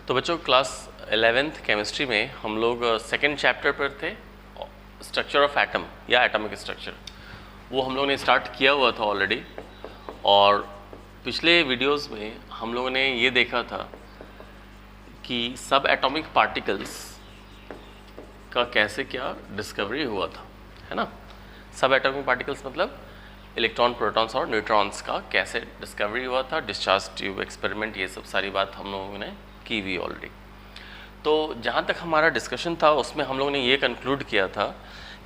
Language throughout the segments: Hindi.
तो बच्चों क्लास 11th केमिस्ट्री में हम लोग सेकेंड चैप्टर पर थे, स्ट्रक्चर ऑफ एटम या एटॉमिक स्ट्रक्चर। वो हम लोगों ने स्टार्ट किया हुआ था ऑलरेडी, और पिछले वीडियोस में हम लोगों ने ये देखा था कि सब एटॉमिक पार्टिकल्स का कैसे क्या डिस्कवरी हुआ था, है ना। सब एटॉमिक पार्टिकल्स मतलब इलेक्ट्रॉन, प्रोटॉन्स और न्यूट्रॉन्स का कैसे डिस्कवरी हुआ था, डिस्चार्ज ट्यूब एक्सपेरिमेंट, ये सब सारी बात हम लोगों ने की हुई ऑलरेडी। तो जहाँ तक हमारा डिस्कशन था उसमें हम लोगों ने ये कंक्लूड किया था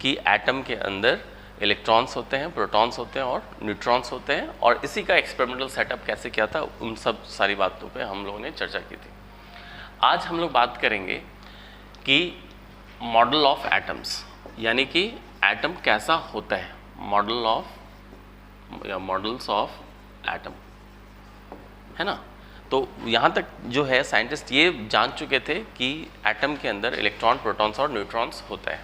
कि एटम के अंदर इलेक्ट्रॉन्स होते हैं, प्रोटॉन्स होते हैं और न्यूट्रॉन्स होते हैं, और इसी का एक्सपेरिमेंटल सेटअप कैसे किया था, उन सब सारी बातों पे हम लोगों ने चर्चा की थी। आज हम लोग बात करेंगे कि मॉडल ऑफ एटम्स, यानी कि एटम कैसा होता है, मॉडल ऑफ या मॉडल्स ऑफ एटम, है ना। तो यहाँ तक जो है साइंटिस्ट ये जान चुके थे कि एटम के अंदर इलेक्ट्रॉन, प्रोटॉन्स और न्यूट्रॉन्स होता है।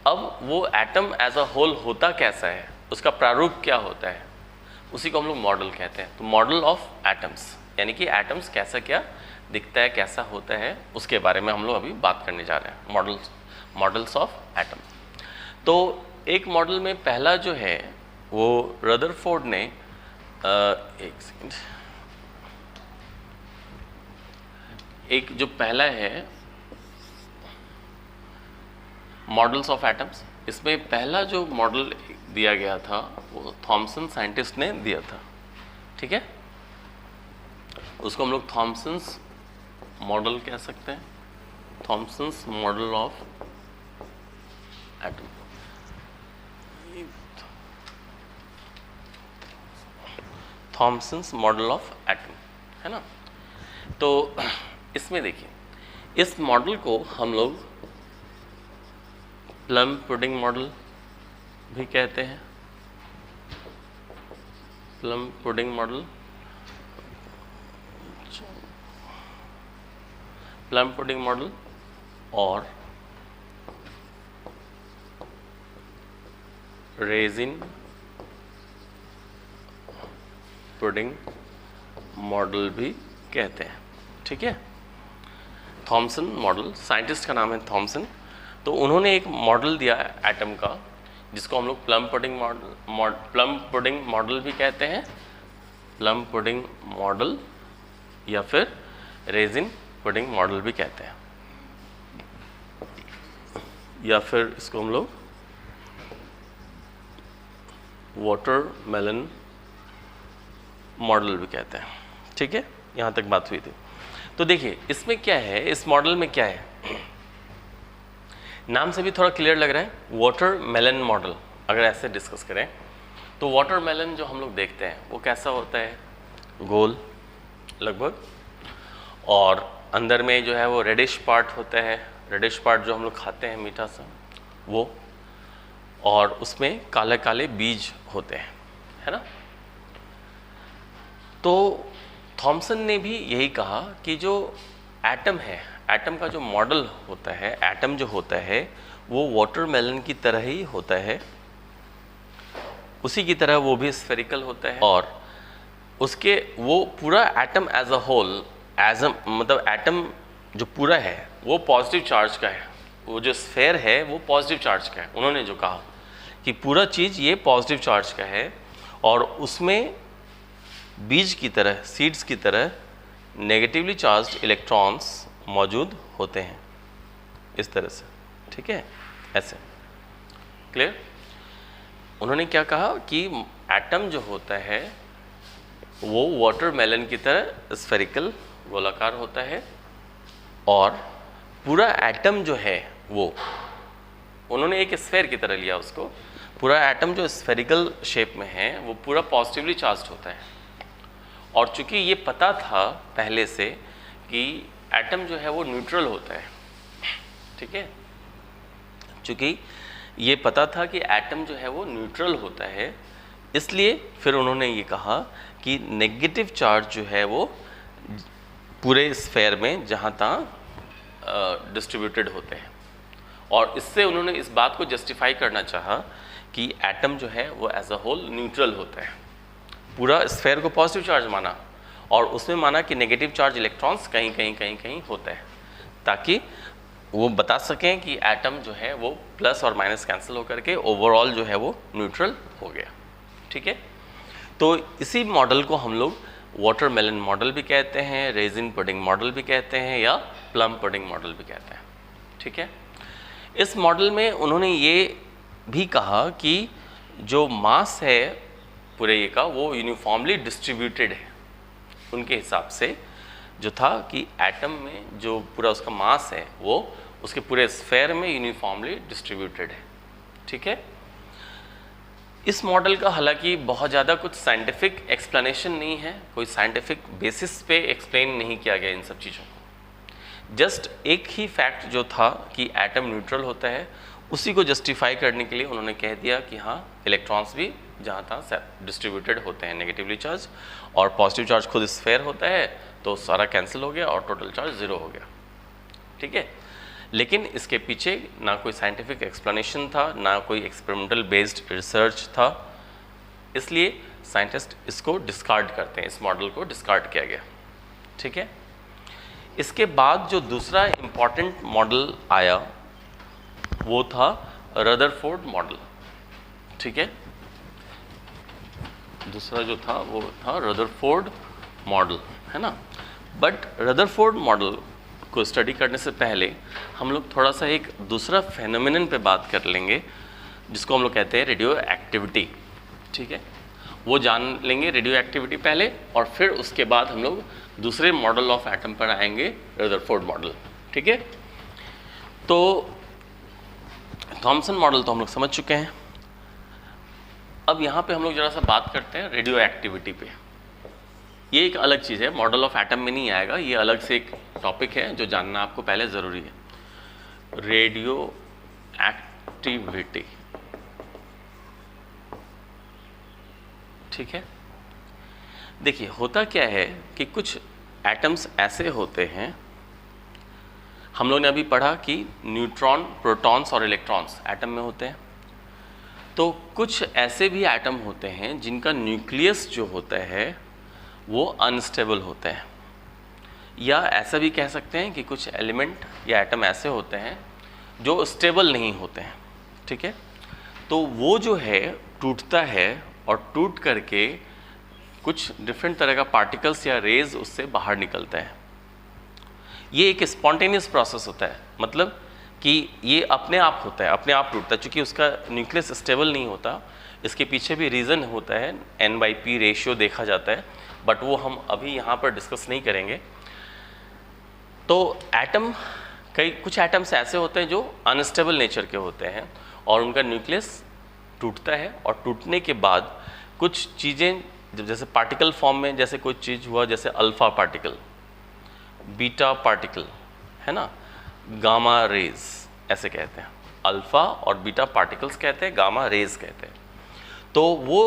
अब वो एटम एज अ होल होता कैसा है, उसका प्रारूप क्या होता है, उसी को हम लोग मॉडल कहते हैं। तो मॉडल ऑफ एटम्स यानी कि एटम्स कैसा क्या दिखता है, कैसा होता है, उसके बारे में हम लोग अभी बात करने जा रहे हैं, मॉडल्स ऑफ एटम। तो एक मॉडल में पहला जो है वो रदरफोर्ड ने एक सेकेंड, एक जो पहला है मॉडल्स ऑफ एटम्स, इसमें पहला जो मॉडल दिया गया था वो थॉमसन साइंटिस्ट ने दिया था, ठीक है। उसको हम लोग थॉमसन्स मॉडल कह सकते हैं, Thomson's model of atom. Thomson's model of atom, है ना। तो इसमें देखिए, इस मॉडल को हम लोग प्लम पुडिंग मॉडल भी कहते हैं, plum pudding model, plum pudding model और रेजिन पुडिंग मॉडल भी कहते हैं, ठीक है। थॉमसन मॉडल, साइंटिस्ट का नाम है थॉमसन। तो उन्होंने एक मॉडल दिया एटम का जिसको हम लोग प्लम पुडिंग मॉडल भी कहते हैं, प्लम पुडिंग मॉडल या फिर रेजिन पुडिंग मॉडल भी कहते हैं, या फिर इसको हम लोग वाटरमेलन मॉडल भी कहते हैं, ठीक है। यहाँ तक बात हुई थी। तो देखिए इसमें क्या है, इस मॉडल में क्या है, नाम से भी थोड़ा क्लियर लग रहा है, वाटरमेलन मॉडल। अगर ऐसे डिस्कस करें तो वाटरमेलन जो हम लोग देखते हैं वो कैसा होता है, गोल लगभग, और अंदर में जो है वो रेडिश पार्ट होता है, रेडिश पार्ट जो हम लोग खाते हैं मीठा सा वो, और उसमें काले काले बीज होते हैं, है ना। तो थॉमसन ने भी यही कहा कि जो एटम है, एटम का जो मॉडल होता है, एटम जो होता है वो वाटरमेलन की तरह ही होता है, उसी की तरह वो भी स्फेरिकल होता है, और उसके वो पूरा एटम एज अ होल, मतलब एटम जो पूरा है वो पॉजिटिव चार्ज का है, वो जो स्फेयर है वो पॉजिटिव चार्ज का है। उन्होंने जो कहा कि पूरा चीज़ ये पॉजिटिव चार्ज का है, और उसमें बीज की तरह, सीड्स की तरह नेगेटिवली चार्ज्ड इलेक्ट्रॉन्स मौजूद होते हैं, इस तरह से, ठीक है, ऐसे क्लियर। उन्होंने क्या कहा कि एटम जो होता है वो वाटरमेलन की तरह स्फेरिकल, गोलाकार होता है, और पूरा एटम जो है वो, उन्होंने एक स्फेयर की तरह लिया उसको, पूरा एटम जो स्फेरिकल शेप में है वो पूरा पॉजिटिवली चार्ज्ड होता है। और चूंकि ये पता था पहले से कि एटम जो है वो न्यूट्रल होता है, ठीक है, चूंकि ये पता था कि एटम जो है वो न्यूट्रल होता है, इसलिए फिर उन्होंने ये कहा कि नेगेटिव चार्ज जो है वो पूरे स्फेयर में जहाँ तहाँ डिस्ट्रीब्यूटेड होते हैं, और इससे उन्होंने इस बात को जस्टिफाई करना चाहा कि एटम जो है वो एज अ होल न्यूट्रल होता है। पूरा स्फेयर को पॉजिटिव चार्ज माना और उसमें माना कि नेगेटिव चार्ज इलेक्ट्रॉन्स कहीं कहीं कहीं कहीं होते हैं, ताकि वो बता सकें कि एटम जो है वो प्लस और माइनस कैंसिल होकर के ओवरऑल जो है वो न्यूट्रल हो गया। ठीक है, तो इसी मॉडल को हम लोग वाटरमेलन मॉडल भी कहते हैं, रेजिन पुडिंग मॉडल भी कहते हैं, या प्लम पुडिंग मॉडल भी कहते हैं। ठीक है, इस मॉडल में उन्होंने ये भी कहा कि जो मास है पूरे ये का वो यूनिफॉर्मली डिस्ट्रीब्यूटेड है। उनके हिसाब से जो था कि एटम में जो पूरा उसका मास है वो उसके पूरे स्फेयर में यूनिफॉर्मली डिस्ट्रीब्यूटेड है। ठीक है, इस मॉडल का हालांकि बहुत ज़्यादा कुछ साइंटिफिक एक्सप्लेनेशन नहीं है, कोई साइंटिफिक बेसिस पे एक्सप्लेन नहीं किया गया इन सब चीज़ों को। जस्ट एक ही फैक्ट जो था कि एटम न्यूट्रल होता है, उसी को जस्टिफाई करने के लिए उन्होंने कह दिया कि हाँ इलेक्ट्रॉन्स भी जहाँ तहाँ डिस्ट्रीब्यूटेड होते हैं नेगेटिवली चार्ज, और पॉजिटिव चार्ज खुद स्फेयर होता है, तो सारा कैंसिल हो गया और टोटल चार्ज 0 हो गया। ठीक है, लेकिन इसके पीछे ना कोई साइंटिफिक एक्सप्लेनेशन था, ना कोई एक्सपेरिमेंटल बेस्ड रिसर्च था, इसलिए साइंटिस्ट इसको डिस्कार्ड करते हैं, इस मॉडल को डिस्कार्ड किया गया। ठीक है, इसके बाद जो दूसरा इम्पॉर्टेंट मॉडल आया वो था रदरफोर्ड मॉडल। ठीक है, दूसरा जो था वो था रदरफोर्ड मॉडल, है ना। बट रदरफोर्ड मॉडल को स्टडी करने से पहले हम लोग थोड़ा सा एक दूसरा फेनोमेनन पे बात कर लेंगे, जिसको हम लोग कहते हैं रेडियो एक्टिविटी। ठीक है, वो जान लेंगे रेडियो एक्टिविटी पहले, और फिर उसके बाद हम लोग दूसरे मॉडल ऑफ एटम पर आएंगे, रदरफोर्ड मॉडल। ठीक है, तो थॉमसन मॉडल तो हम लोग समझ चुके हैं। अब यहाँ पे हम लोग जरा सा बात करते हैं रेडियो एक्टिविटी पे। ये एक अलग चीज़ है, मॉडल ऑफ एटम में नहीं आएगा, ये अलग से एक टॉपिक है जो जानना आपको पहले ज़रूरी है। रेडियो एक्टिविटी, ठीक है। देखिए होता क्या है कि कुछ एटम्स ऐसे होते हैं, हम लोग ने अभी पढ़ा कि न्यूट्रॉन, प्रोटॉन्स और इलेक्ट्रॉन्स एटम में होते हैं। तो कुछ ऐसे भी एटम होते हैं जिनका न्यूक्लियस जो होता है वो अनस्टेबल होता है, या ऐसा भी कह सकते हैं कि कुछ एलिमेंट या एटम ऐसे होते हैं जो स्टेबल नहीं होते हैं। ठीक है, तो वो जो है टूटता है, और टूट करके कुछ डिफरेंट तरह का पार्टिकल्स या रेज उससे बाहर निकलता है। ये एक स्पॉन्टेनियस प्रोसेस होता है, मतलब कि ये अपने आप होता है, अपने आप टूटता है, चूँकि उसका न्यूक्लियस स्टेबल नहीं होता। इसके पीछे भी रीज़न होता है, N/P रेशियो देखा जाता है, बट वो हम अभी यहाँ पर डिस्कस नहीं करेंगे। तो एटम, कुछ एटम्स ऐसे होते हैं जो अनस्टेबल नेचर के होते हैं, और उनका न्यूक्लियस टूटता है, और टूटने के बाद कुछ चीज़ें जैसे पार्टिकल फॉर्म में, जैसे कोई चीज़ हुआ जैसे अल्फ़ा पार्टिकल, बीटा पार्टिकल, है ना, गामा रेज ऐसे कहते हैं। अल्फ़ा और बीटा पार्टिकल्स कहते हैं, गामा रेज कहते हैं। तो वो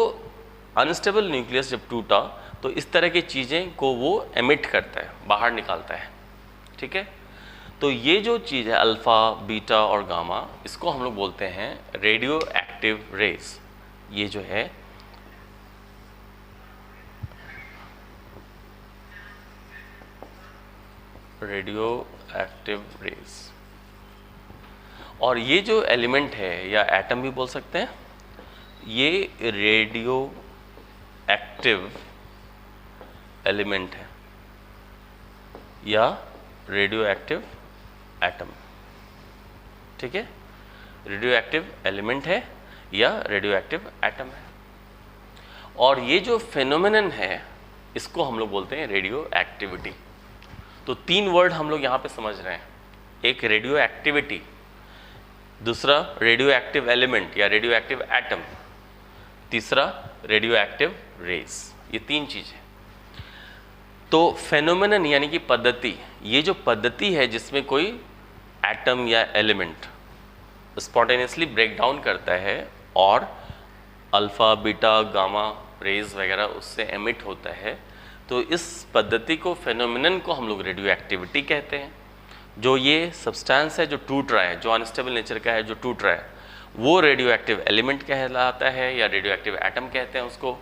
अनस्टेबल न्यूक्लियस जब टूटा तो इस तरह की चीज़ें को वो एमिट करता है, बाहर निकालता है। ठीक है, तो ये जो चीज़ है अल्फ़ा, बीटा और गामा, इसको हम लोग बोलते हैं रेडियो एक्टिव रेज। ये जो है रेडियो एक्टिव रेज, और ये जो एलिमेंट है या एटम भी बोल सकते हैं, ये रेडियो एक्टिव एलिमेंट है या रेडियो एक्टिव एटम। ठीक है, रेडियो एक्टिव एलिमेंट है या रेडियो एक्टिव एटम है। और ये जो फेनोमेनन है इसको हम लोग बोलते हैं रेडियो एक्टिविटी। तो 3 वर्ड हम लोग यहाँ पे समझ रहे हैं, एक रेडियो एक्टिविटी, दूसरा रेडियो एक्टिव एलिमेंट या रेडियो एक्टिव एटम, तीसरा रेडियो एक्टिव रेज। ये 3 चीज़ें। तो फेनोमेनन यानी कि पद्धति, ये जो पद्धति है जिसमें कोई एटम या एलिमेंट स्पॉन्टेनियसली ब्रेक डाउन करता है और अल्फ़ा, बीटा, गामा रेज वगैरह उससे एमिट होता है, तो इस पद्धति को, फेनोमेनन को हम लोग रेडियो एक्टिविटी कहते हैं। जो ये सब्सटेंस है जो टूट रहा है, जो अनस्टेबल नेचर का है, जो टूट रहा है, वो रेडियो एक्टिव एलिमेंट कहलाता है या रेडियो एक्टिव एटम कहते हैं उसको।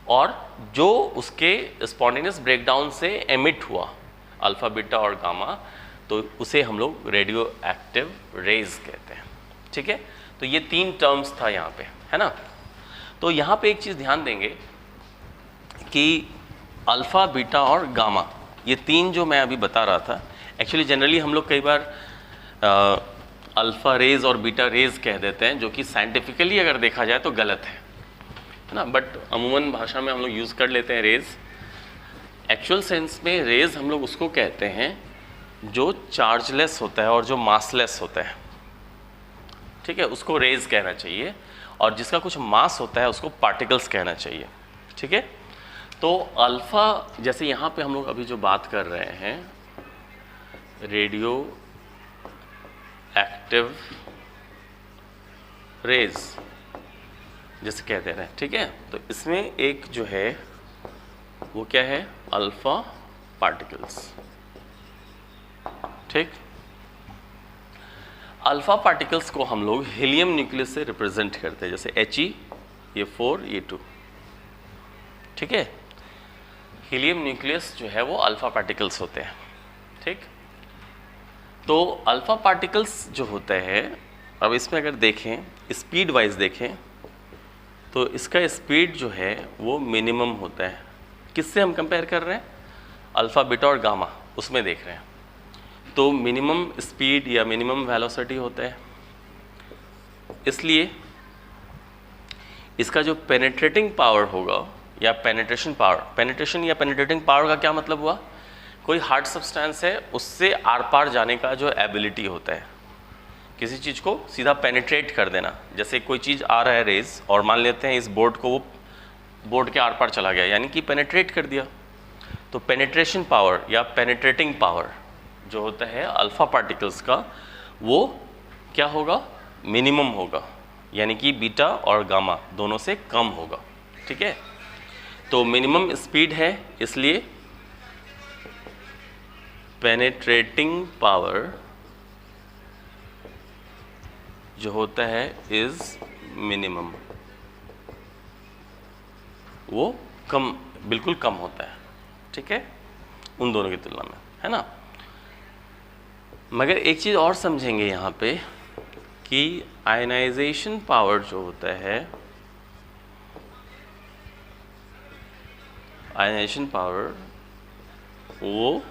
और जो उसके स्पॉन्टेनियस ब्रेकडाउन से एमिट हुआ अल्फ़ा बीटा और गामा, तो उसे हम लोग रेडियो एक्टिव रेज कहते हैं। ठीक है, तो ये 3 टर्म्स था यहाँ पे, है ना। तो यहाँ पे एक चीज़ ध्यान देंगे कि अल्फ़ा बीटा और गामा, ये 3 जो मैं अभी बता रहा था, एक्चुअली जनरली हम लोग कई बार अल्फ़ा रेज और बीटा रेज कह देते हैं, जो कि साइंटिफिकली अगर देखा जाए तो गलत है ना, बट अमूमन भाषा में हम लोग यूज़ कर लेते हैं रेज। एक्चुअल सेंस में रेज हम लोग उसको कहते हैं जो चार्जलेस होता है और जो मासलेस होता है। ठीक है, उसको रेज कहना चाहिए, और जिसका कुछ मास होता है उसको पार्टिकल्स कहना चाहिए। ठीक है, तो अल्फ़ा, जैसे यहाँ पे हम लोग अभी जो बात कर रहे हैं रेडियो एक्टिव रेज जैसे कहते हैं, ठीक है, तो इसमें एक जो है वो क्या है, अल्फ़ा पार्टिकल्स। ठीक, अल्फ़ा पार्टिकल्स को हम लोग हीलियम न्यूक्लियस से रिप्रेजेंट करते हैं, जैसे He, ये 4, ये 2। ठीक है, हीलियम न्यूक्लियस जो है वो अल्फ़ा पार्टिकल्स होते हैं। ठीक, तो अल्फ़ा पार्टिकल्स जो होते हैं, अब इसमें अगर देखें स्पीड वाइज देखें तो इसका स्पीड जो है वो मिनिमम होता है। किससे हम कंपेयर कर रहे हैं, अल्फ़ा बीटा और गामा, उसमें देख रहे हैं। तो मिनिमम स्पीड या मिनिमम वेलोसिटी होता है, इसलिए इसका जो पेनिट्रेटिंग पावर होगा या पेनिट्रेशन पावर, पेनिट्रेशन या पेनिट्रेटिंग पावर का क्या मतलब हुआ, कोई हार्ड सब्सटेंस है उससे आर पार जाने का जो एबिलिटी होता है, किसी चीज़ को सीधा पेनिट्रेट कर देना। जैसे कोई चीज़ आ रहा है रेज, और मान लेते हैं इस बोर्ड को वो बोर्ड के आर पार चला गया, यानी कि पेनिट्रेट कर दिया। तो पेनिट्रेशन पावर या पेनिट्रेटिंग पावर जो होता है अल्फ़ा पार्टिकल्स का, वो क्या होगा, मिनिमम होगा, यानी कि बीटा और गामा दोनों से कम होगा। ठीक है, तो मिनिमम स्पीड है, इसलिए पेनिट्रेटिंग पावर जो होता है इज मिनिमम, वो कम, बिल्कुल कम होता है। ठीक है, उन दोनों की तुलना में, है ना। मगर एक चीज़ और समझेंगे यहाँ पे कि आयनाइजेशन पावर जो होता है, आयनाइजेशन पावर वो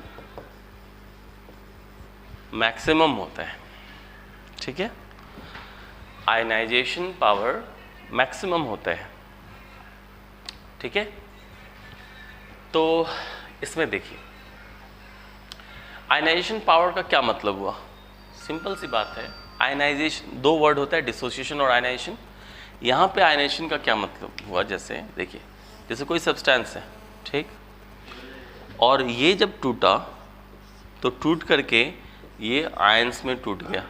मैक्सिमम होता है। ठीक है, आयनाइजेशन पावर मैक्सिमम होता है। ठीक है, तो इसमें देखिए आयनाइजेशन पावर का क्या मतलब हुआ, सिंपल सी बात है। आयनाइजेशन, 2 वर्ड होता है, डिसोसिएशन और आयनाइजेशन। यहाँ पे आयनाइजेशन का क्या मतलब हुआ, जैसे देखिए, जैसे कोई सब्सटेंस है, ठीक, और ये जब टूटा तो टूट करके ये आयंस में टूट गया,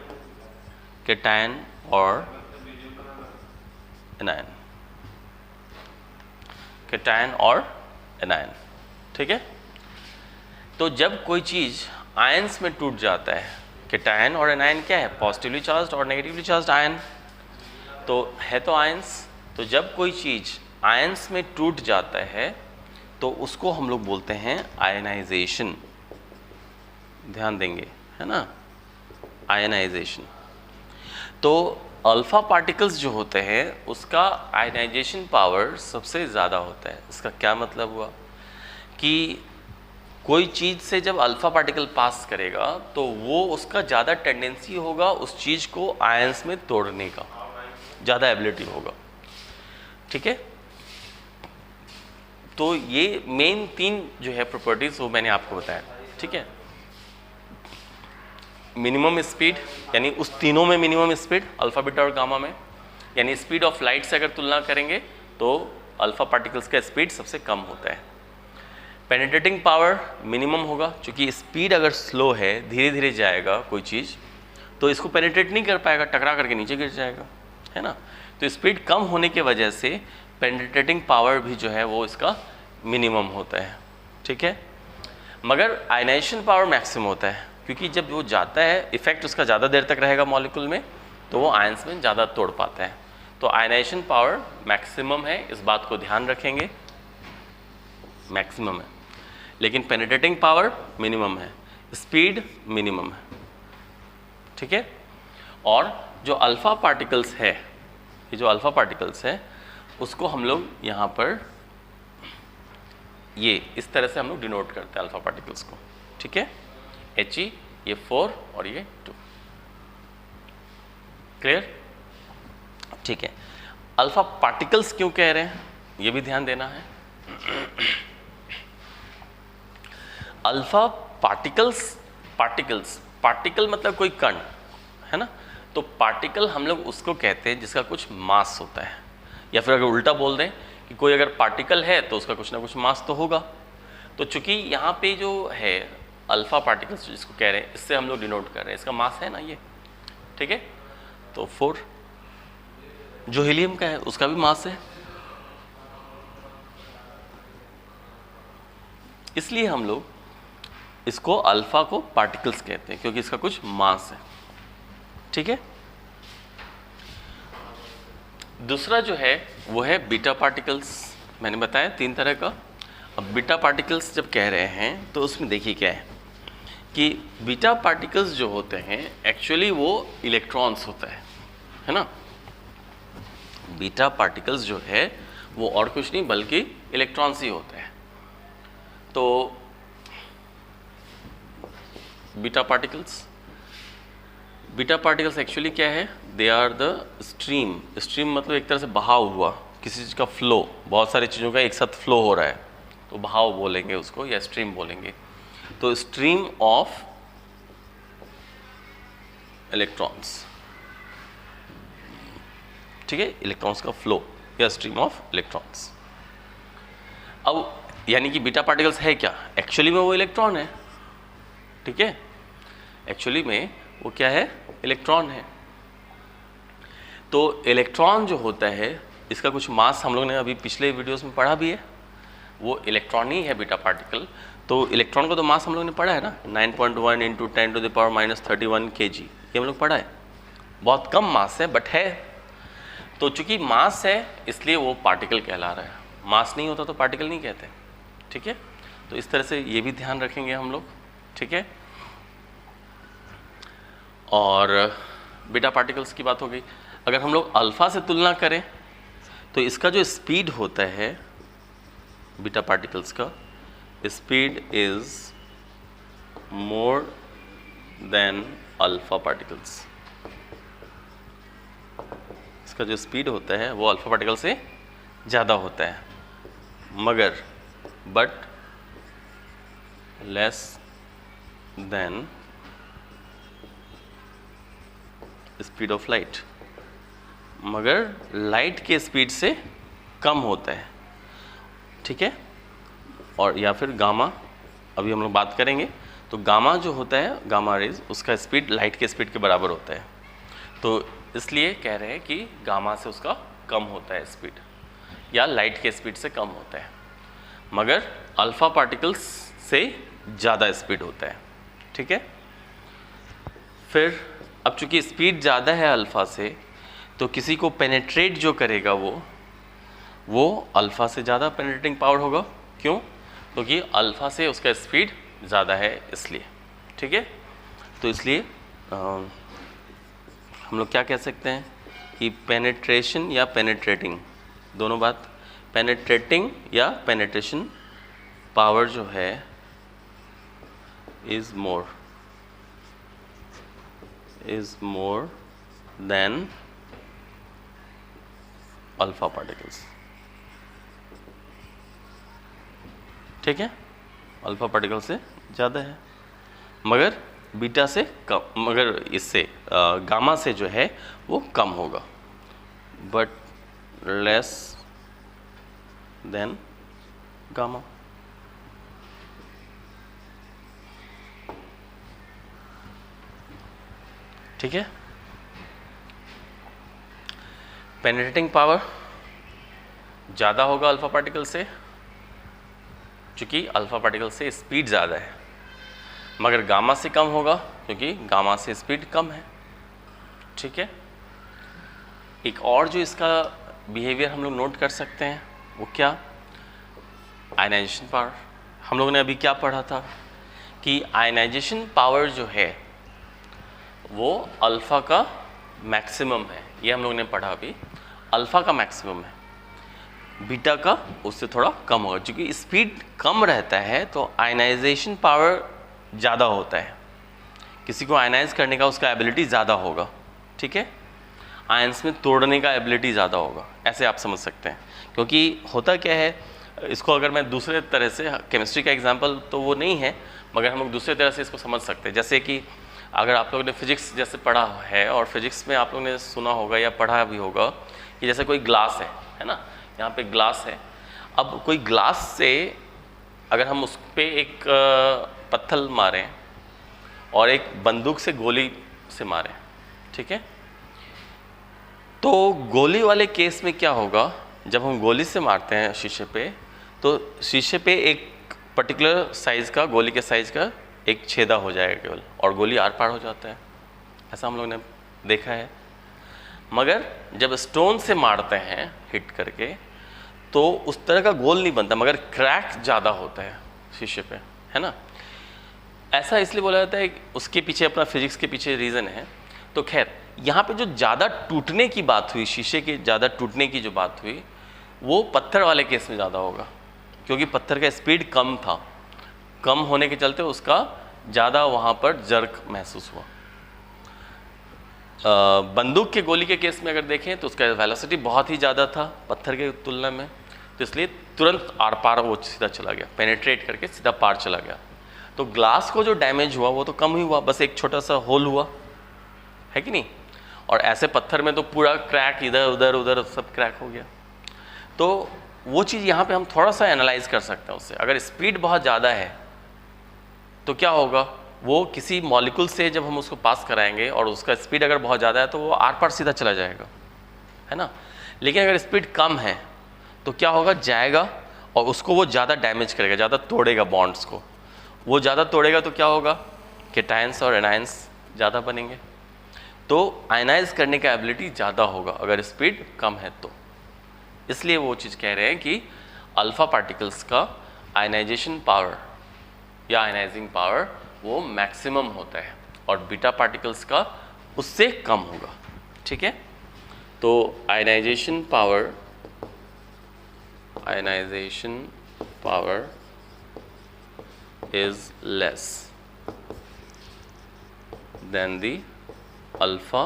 कैटायन और एनायन, कैटायन और एनायन। ठीक है, तो जब कोई चीज़ आयंस में टूट जाता है, कैटायन और एनायन क्या है, पॉजिटिवली चार्ज्ड और नेगेटिवली चार्ज्ड आयन, तो है तो आयंस। तो जब कोई चीज़ आयंस में टूट जाता है तो उसको हम लोग बोलते हैं आयनाइजेशन। ध्यान देंगे, है ना, आयनाइजेशन। तो अल्फ़ा पार्टिकल्स जो होते हैं उसका आयनाइजेशन पावर सबसे ज़्यादा होता है। इसका क्या मतलब हुआ कि कोई चीज़ से जब अल्फ़ा पार्टिकल पास करेगा तो वो उसका ज़्यादा टेंडेंसी होगा उस चीज़ को आयंस में तोड़ने का, ज़्यादा एबिलिटी होगा। ठीक है, तो ये मेन 3 जो है प्रॉपर्टीज़ वो मैंने आपको बताया। ठीक है, मिनिमम स्पीड, यानी उस तीनों में मिनिमम स्पीड अल्फ़ा बीटा और गामा में, यानी स्पीड ऑफ लाइट से अगर तुलना करेंगे तो अल्फ़ा पार्टिकल्स का स्पीड सबसे कम होता है। पेनिट्रेटिंग पावर मिनिमम होगा, क्योंकि स्पीड अगर स्लो है, धीरे धीरे जाएगा कोई चीज़, तो इसको पेनिट्रेट नहीं कर पाएगा, टकरा करके नीचे गिर जाएगा, है ना। तो स्पीड कम होने की वजह से पेनिट्रेटिंग पावर भी जो है वो इसका मिनिमम होता है। ठीक है, मगर आयनाइजेशन पावर मैक्सिमम होता है, क्योंकि जब वो जाता है इफेक्ट उसका ज़्यादा देर तक रहेगा मॉलिक्यूल में, तो वो आयंस में ज़्यादा तोड़ पाता है। तो आयनाइजेशन पावर मैक्सिमम है, इस बात को ध्यान रखेंगे। मैक्सिमम है, लेकिन पेनिट्रेटिंग पावर मिनिमम है, स्पीड मिनिमम है, ठीक है। और जो अल्फ़ा पार्टिकल्स है, ये जो अल्फ़ा पार्टिकल्स है उसको हम लोग यहाँ पर ये इस तरह से हम लोग डिनोट करते हैं अल्फ़ा पार्टिकल्स को, ठीक है। He, ये 4 और ये 2, क्लियर, ठीक है। अल्फ़ा पार्टिकल्स क्यों कह रहे हैं ये भी ध्यान देना है। अल्फ़ा पार्टिकल्स, पार्टिकल मतलब कोई कण है ना, तो पार्टिकल हम लोग उसको कहते हैं जिसका कुछ मास होता है, या फिर अगर उल्टा बोल दें कि कोई अगर पार्टिकल है तो उसका कुछ ना कुछ मास तो होगा। तो चूंकि यहाँ पे जो है अल्फ़ा पार्टिकल्स जिसको कह रहे हैं, इससे हम लोग डिनोट कर रहे हैं, इसका मास है ना ये, ठीक है। तो 4 जो हीलियम का है उसका भी मास है, इसलिए हम लोग इसको अल्फ़ा को पार्टिकल्स कहते हैं क्योंकि इसका कुछ मास है, ठीक है। दूसरा जो है वो है बीटा पार्टिकल्स, मैंने बताया 3 तरह का। अब बीटा पार्टिकल्स जब कह रहे हैं तो उसमें देखिए क्या है कि बीटा पार्टिकल्स जो होते हैं एक्चुअली वो इलेक्ट्रॉन्स होता है ना। बीटा पार्टिकल्स जो है वो और कुछ नहीं बल्कि इलेक्ट्रॉन्स ही होते हैं। तो बीटा पार्टिकल्स एक्चुअली क्या है, दे आर द स्ट्रीम मतलब एक तरह से बहाव हुआ, किसी चीज़ का फ्लो, बहुत सारी चीज़ों का एक साथ फ्लो हो रहा है तो बहाव बोलेंगे उसको या स्ट्रीम बोलेंगे। तो स्ट्रीम ऑफ इलेक्ट्रॉन्स, ठीक है, इलेक्ट्रॉन्स का फ्लो या स्ट्रीम ऑफ इलेक्ट्रॉन्स। अब यानी कि बीटा पार्टिकल्स है क्या, एक्चुअली में वो इलेक्ट्रॉन है, ठीक है, एक्चुअली में वो क्या है, इलेक्ट्रॉन है। तो इलेक्ट्रॉन जो होता है इसका कुछ मास हम लोग ने अभी पिछले वीडियोस में पढ़ा भी है, वो इलेक्ट्रॉन ही है बीटा पार्टिकल। तो इलेक्ट्रॉन का तो मास हम लोग ने पढ़ा है ना, 9.1 × 10⁻³ kg, ये हम लोग पढ़ा है, बहुत कम मास है बट है। तो चूंकि मास है इसलिए वो पार्टिकल कहला रहा है, मास नहीं होता तो पार्टिकल नहीं कहते, ठीक है। तो इस तरह से ये भी ध्यान रखेंगे हम लोग, ठीक है। और बीटा पार्टिकल्स की बात हो गई। अगर हम लोग अल्फ़ा से तुलना करें तो इसका जो स्पीड होता है बीटा पार्टिकल्स का, speed is more than alpha particles. इसका जो स्पीड होता है वो अल्फ़ा पार्टिकल से ज़्यादा होता है, मगर but less than speed of light, मगर लाइट के स्पीड से कम होता है, ठीक है। और या फिर गामा, अभी हम लोग बात करेंगे। तो गामा जो होता है, गामा रेज, उसका स्पीड लाइट के स्पीड के बराबर होता है, तो इसलिए कह रहे हैं कि गामा से उसका कम होता है स्पीड, या लाइट के स्पीड से कम होता है, मगर अल्फ़ा पार्टिकल्स से ज़्यादा स्पीड होता है, ठीक है। फिर अब चूंकि स्पीड ज़्यादा है अल्फ़ा से, तो किसी को पेनेट्रेट जो करेगा वो अल्फ़ा से ज़्यादा पेनेट्रेटिंग पावर होगा। क्यों? क्योंकि अल्फ़ा से उसका स्पीड ज़्यादा है इसलिए, ठीक है। तो इसलिए हम लोग क्या कह सकते हैं कि पेनेट्रेशन या पेनेट्रेटिंग, दोनों बात, पेनेट्रेटिंग या पेनेट्रेशन पावर जो है is more than alpha particles, ठीक है। अल्फ़ा पार्टिकल से ज़्यादा है, मगर बीटा से कम, मगर इससे गामा से जो है वो कम होगा, बट लेस देन गामा। ठीक है। पेनिट्रेटिंग पावर ज़्यादा होगा अल्फ़ा पार्टिकल से, क्योंकि अल्फ़ा पार्टिकल से स्पीड ज़्यादा है, मगर गामा से कम होगा क्योंकि गामा से स्पीड कम है, ठीक है। एक और जो इसका बिहेवियर हम लोग नोट कर सकते हैं वो क्या, आयनाइजेशन पावर, हम लोगों ने अभी क्या पढ़ा था कि आयनाइजेशन पावर जो है वो अल्फ़ा का मैक्सिमम है, ये हम लोगों ने पढ़ा अभी। अल्फ़ा का मैक्सिमम है, बीटा का उससे थोड़ा कम होगा। क्योंकि स्पीड कम रहता है तो आयनाइजेशन पावर ज़्यादा होता है, किसी को आयनाइज करने का उसका एबिलिटी ज़्यादा होगा, ठीक है, आयंस में तोड़ने का एबिलिटी ज़्यादा होगा, ऐसे आप समझ सकते हैं। क्योंकि होता क्या है, इसको अगर मैं दूसरे तरह से, केमिस्ट्री का एग्जांपल तो वो नहीं है मगर हम लोग दूसरे तरह से इसको समझ सकते हैं। जैसे कि अगर आप लोगों ने फिजिक्स जैसे पढ़ा है और फिजिक्स में आप लोगों ने सुना होगा या पढ़ा भी होगा कि जैसे कोई ग्लास है ना, यहाँ पे ग्लास है, अब कोई ग्लास से अगर हम उस पर एक पत्थर मारें और एक बंदूक से गोली से मारें, ठीक है, तो गोली वाले केस में क्या होगा, जब हम गोली से मारते हैं शीशे पे तो शीशे पे एक पर्टिकुलर साइज़ का, गोली के साइज़ का एक छेदा हो जाएगा केवल और गोली आर पार हो जाता है, ऐसा हम लोग ने देखा है। मगर जब स्टोन से मारते हैं हिट करके तो उस तरह का गोल नहीं बनता मगर क्रैक ज़्यादा होता है शीशे पे, है ना। ऐसा इसलिए बोला जाता है, उसके पीछे अपना फिजिक्स के पीछे रीज़न है। तो खैर यहाँ पे जो ज़्यादा टूटने की बात हुई, शीशे के ज़्यादा टूटने की जो बात हुई वो पत्थर वाले केस में ज़्यादा होगा, क्योंकि पत्थर का स्पीड कम था, कम होने के चलते उसका ज़्यादा वहाँ पर जर्क महसूस हुआ। बंदूक के गोली के केस में अगर देखें तो उसका वेलोसिटी बहुत ही ज़्यादा था पत्थर के तुलना में, तो इसलिए तुरंत आर पार वो सीधा चला गया, पेनिट्रेट करके सीधा पार चला गया। तो ग्लास को जो डैमेज हुआ वो तो कम ही हुआ, बस एक छोटा सा होल हुआ, है कि नहीं। और ऐसे पत्थर में तो पूरा क्रैक, इधर उधर उधर सब क्रैक हो गया। तो वो चीज़ यहाँ पे हम थोड़ा सा एनालाइज कर सकते हैं उससे। अगर स्पीड बहुत ज़्यादा है तो क्या होगा, वो किसी मॉलिक्यूल से जब हम उसको पास कराएंगे और उसका स्पीड अगर बहुत ज़्यादा है तो वो आर पार सीधा चला जाएगा, है ना। लेकिन अगर स्पीड कम है तो क्या होगा, जाएगा और उसको वो ज़्यादा डैमेज करेगा, ज़्यादा तोड़ेगा बॉन्ड्स को। वो ज़्यादा तोड़ेगा तो क्या होगा, केटायंस और एनायंस ज़्यादा बनेंगे, तो आयनाइज करने का एबिलिटी ज़्यादा होगा अगर स्पीड कम है तो। इसलिए वो चीज़ कह रहे हैं कि अल्फ़ा पार्टिकल्स का आयनाइजेशन पावर या आयनाइजिंग पावर वो मैक्सिमम होता है और बीटा पार्टिकल्स का उससे कम होगा, ठीक है। तो ionisation power is less than the alpha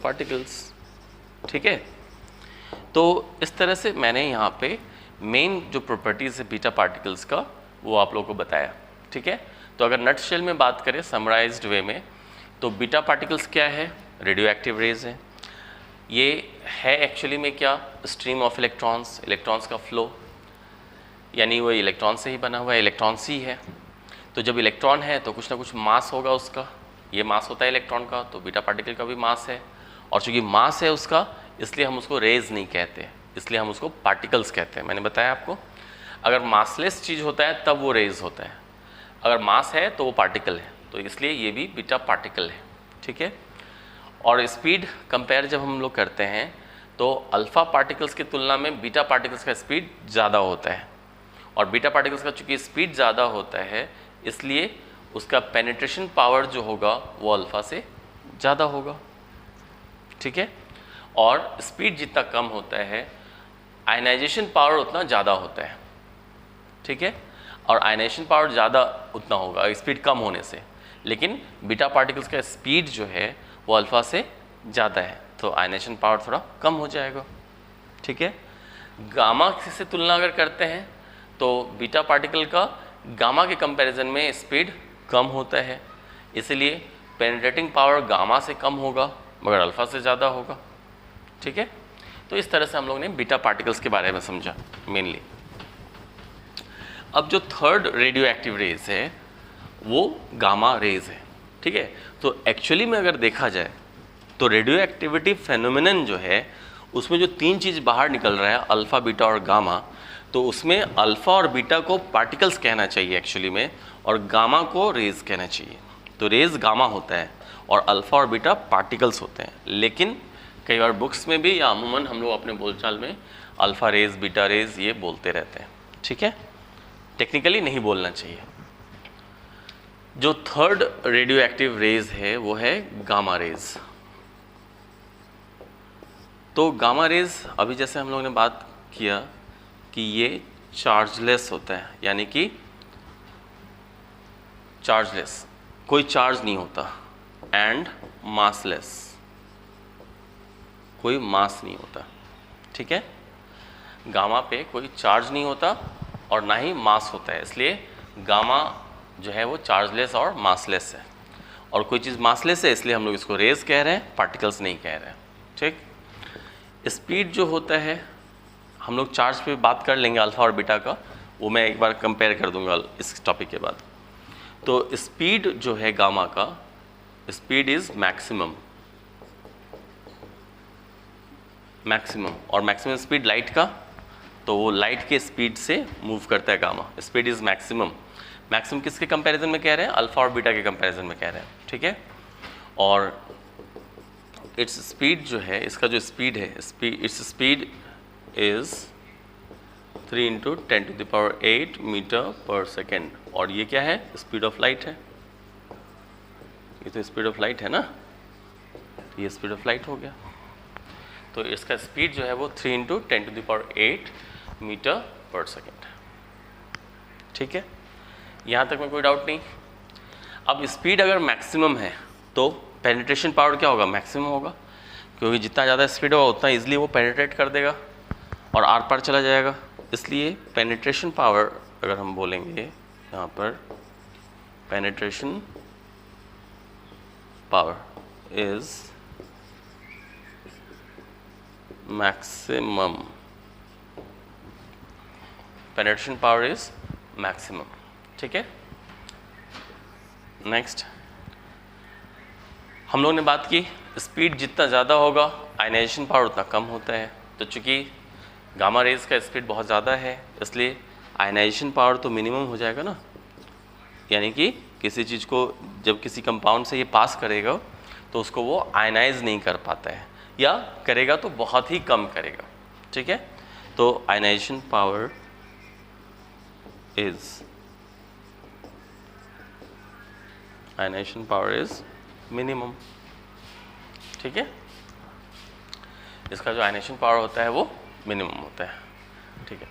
particles, ठीक है। तो इस तरह से मैंने यहाँ पे मेन जो प्रॉपर्टीज़ है बीटा पार्टिकल्स का वो आप लोगों को बताया, ठीक है। तो अगर नटशेल में बात करें समराइज्ड वे में, तो बीटा पार्टिकल्स क्या है, रेडियो एक्टिव रेज है। ये है एक्चुअली में क्या, स्ट्रीम ऑफ इलेक्ट्रॉन्स का फ्लो, यानी वो इलेक्ट्रॉन से ही बना हुआ है, इलेक्ट्रॉन्स ही है। तो जब इलेक्ट्रॉन है तो कुछ ना कुछ मास होगा उसका, ये मास होता है इलेक्ट्रॉन का, तो बीटा पार्टिकल का भी मास है। और चूँकि मास है उसका इसलिए हम उसको रेज नहीं कहते, इसलिए हम उसको पार्टिकल्स कहते हैं। मैंने बताया आपको, अगर मासलेस चीज़ होता है तब वो रेज होता है, अगर मास है तो वो पार्टिकल है, तो इसलिए ये भी बीटा पार्टिकल है, ठीक है। और स्पीड कंपेयर जब हम लोग करते हैं तो अल्फ़ा पार्टिकल्स की तुलना में बीटा पार्टिकल्स का स्पीड ज़्यादा होता है, और बीटा पार्टिकल्स का चूँकि स्पीड ज़्यादा होता है इसलिए उसका पेनिट्रेशन पावर जो होगा वो अल्फ़ा से ज़्यादा होगा, ठीक है। और स्पीड जितना कम होता है आयनाइजेशन पावर उतना ज़्यादा होता है, ठीक है। और आयनाइजेशन पावर ज़्यादा उतना होगा स्पीड कम होने से, लेकिन बीटा पार्टिकल्स का स्पीड जो है वो अल्फ़ा से ज़्यादा है, तो आयनाइजेशन पावर थोड़ा कम हो जाएगा, ठीक है। गामा से तुलना अगर करते हैं तो बीटा पार्टिकल का गामा के कंपैरिजन में स्पीड कम होता है, इसलिए पेनिट्रेटिंग पावर गामा से कम होगा मगर अल्फ़ा से ज़्यादा होगा, ठीक है। तो इस तरह से हम लोग ने बीटा पार्टिकल्स के बारे में समझा मेनली। अब जो थर्ड रेडियो एक्टिव रेज है वो गामा रेज है, ठीक है। तो एक्चुअली में अगर देखा जाए तो रेडियो एक्टिविटी फेनोमेनन जो है उसमें जो तीन चीज़ बाहर निकल रहा है, अल्फ़ा बीटा और गामा, तो उसमें अल्फ़ा और बीटा को पार्टिकल्स कहना चाहिए एक्चुअली में, और गामा को रेज कहना चाहिए। तो रेज गामा होता है और अल्फ़ा और बीटा पार्टिकल्स होते हैं, लेकिन कई बार बुक्स में भी या अमूमन हम लोग अपने बोलचाल में अल्फ़ा रेज बीटा रेज ये बोलते रहते हैं, ठीक है। टेक्निकली नहीं बोलना चाहिए। जो थर्ड रेडियो एक्टिव रेज है वो है गामा रेज। तो गामा रेज अभी जैसे हम लोगों ने बात किया कि ये चार्जलेस होता है, यानी कि चार्जलेस, कोई चार्ज नहीं होता, एंड मासलेस, कोई मास नहीं होता। ठीक है, गामा पे कोई चार्ज नहीं होता और ना ही मास होता है, इसलिए गामा जो है वो चार्जलेस और मासलेस है। और कोई चीज़ मासलेस है इसलिए हम लोग इसको रेज कह रहे हैं, पार्टिकल्स नहीं कह रहे हैं। ठीक, स्पीड जो होता है, हम लोग चार्ज पे बात कर लेंगे अल्फ़ा और बीटा का, वो मैं एक बार कंपेयर कर दूंगा इस टॉपिक के बाद। तो स्पीड जो है गामा का, स्पीड इज़ मैक्सिमम, और मैक्सिमम स्पीड लाइट का, तो वो लाइट के स्पीड से मूव करता है gamma. Speed is maximum. Maximum किसके कंपैरिजन में कह रहे हैं? अल्फ़ा और बीटा के कंपैरिजन में कह रहे हैं। ठीक है, और इट्स स्पीड जो है, इसका जो स्पीड है, इट्स स्पीड इज़ 3 × 10⁸ मीटर पर सेकेंड। और ये क्या है? स्पीड ऑफ लाइट है। ये तो स्पीड ऑफ लाइट है ना, तो ये स्पीड ऑफ लाइट हो गया। तो इसका स्पीड जो है वो 3 × 10⁸ मीटर पर सेकेंड। ठीक है, यहाँ तक में कोई डाउट नहीं। अब स्पीड अगर मैक्सिमम है तो पेनिट्रेशन पावर क्या होगा? मैक्सिमम होगा, क्योंकि जितना ज़्यादा स्पीड होगा उतना इजीली वो पेनिट्रेट कर देगा और आर पार चला जाएगा। इसलिए पेनिट्रेशन पावर अगर हम बोलेंगे यहाँ पर, penetration power is maximum, penetration power is maximum. ठीक है, नेक्स्ट हम लोगों ने बात की स्पीड जितना ज़्यादा होगा आयनाइजेशन पावर उतना कम होता है। तो चूँकि गामा रेज का स्पीड बहुत ज़्यादा है इसलिए आयनाइजेशन पावर तो मिनिमम हो जाएगा ना, यानी कि किसी चीज़ को जब किसी कंपाउंड से ये पास करेगा तो उसको वो आयनाइज नहीं कर पाता है, या करेगा तो बहुत ही कम करेगा। ठीक है, तो आयनाइजेशन पावर इज मिनिमम। ठीक है, इसका जो आयनेशन पावर होता है वो मिनिमम होता है। ठीक है,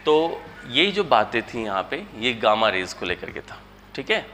तो ये जो बातें थी यहाँ पे ये गामा रेज को लेकर के था। ठीक है,